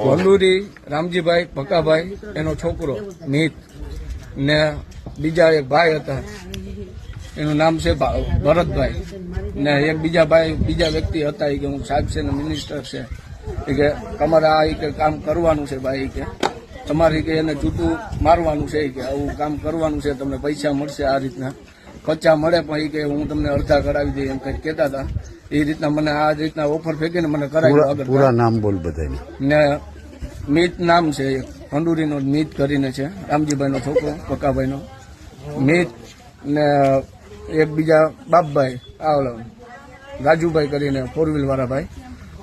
વંડુરી રામજીભાઈ ભકાભાઈ એનો છોકરો મીત ને બીજા એક ભાઈ હતા એનું નામ છે ભરતભાઈ ને એક બીજા વ્યક્તિ હતા કે હું સાહેબ છે ને મિનિસ્ટર છે એ કે તમારે આ કે કામ કરવાનું છે ભાઈ કે તમારે કે એને જૂતું મારવાનું છે કે આવું કામ કરવાનું છે તમને પૈસા મળશે આ રીતના પચ્ચા મળે પણ એ કે હું તમને અડધા કરાવી દઈ એમ કંઈક કહેતા હતા એ રીતના મને આ રીતના ઓફર ફેંકીને મને કરાવ્યું આગળ પૂરા નામ બોલ બધાને ને મીત નામ છે એક ખંડુરીનો મીત કરીને છે રામજીભાઈનો છોકરો પક્કાભાઈનો મીત ને એક બીજા બાપભાઈ રાજુભાઈ કરીને 4 વ્હીલ વાળા ભાઈ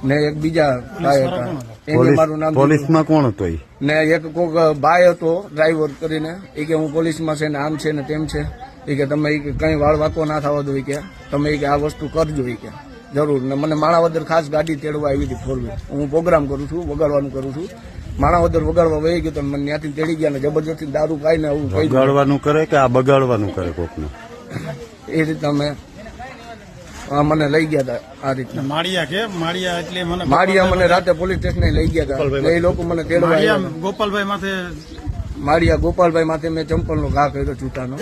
ને એક બીજા ભાઈ હતા એને મારું નામ પોલીસમાં કોણ હતો ને એક કોઈક ભાઈ હતો ડ્રાઈવર કરીને એ કે હું પોલીસમાં છે ને આમ છે ને તેમ છે એ કે તમે કઈ વાળ વાકો ના થવા દો કે તમે કે આ વસ્તુ કરજો કે જરૂર ને મને માણાવદર ખાસ ગાડી તેડવા આવી હતી 4 વ્હીલ હું પ્રોગ્રામ કરું છું વગાડવાનું કરું છું માણાવદર વગાડવા વહી ગયો તો મને ત્યાંથી તેડી ગયા ને જબરજસ્તી દારૂ પાઈને આવું બગાડવાનું કરે કે આ બગાડવાનું કરે કોકને એ રીતના મને લઈ ગયા હતા આ રીતના માળિયા મને રાતે પોલીસ સ્ટેશને લઈ ગયા હતા એ લોકો મને તેડવા ગોપાલભાઈ માથે મેં ચંપલનો ઘા કર્યો જૂતાનો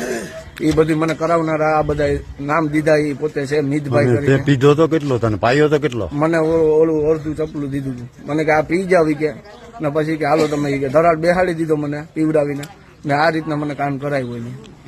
એ બધી મને કરાવનારા આ બધા નામ દીધા એ પોતે છે મિતભાઈ કરીને પીધો તો કેટલો તને પાયો તો કેટલો મને ઓલું અડધું ચપલું દીધું હતું મને કે આ પી જાવ કે ને પછી કે હાલો તમે કે ધરાડ બેહાડી દીધો મને પીવડાવીને ને આ રીતના મને કામ કરાવ્યું હોય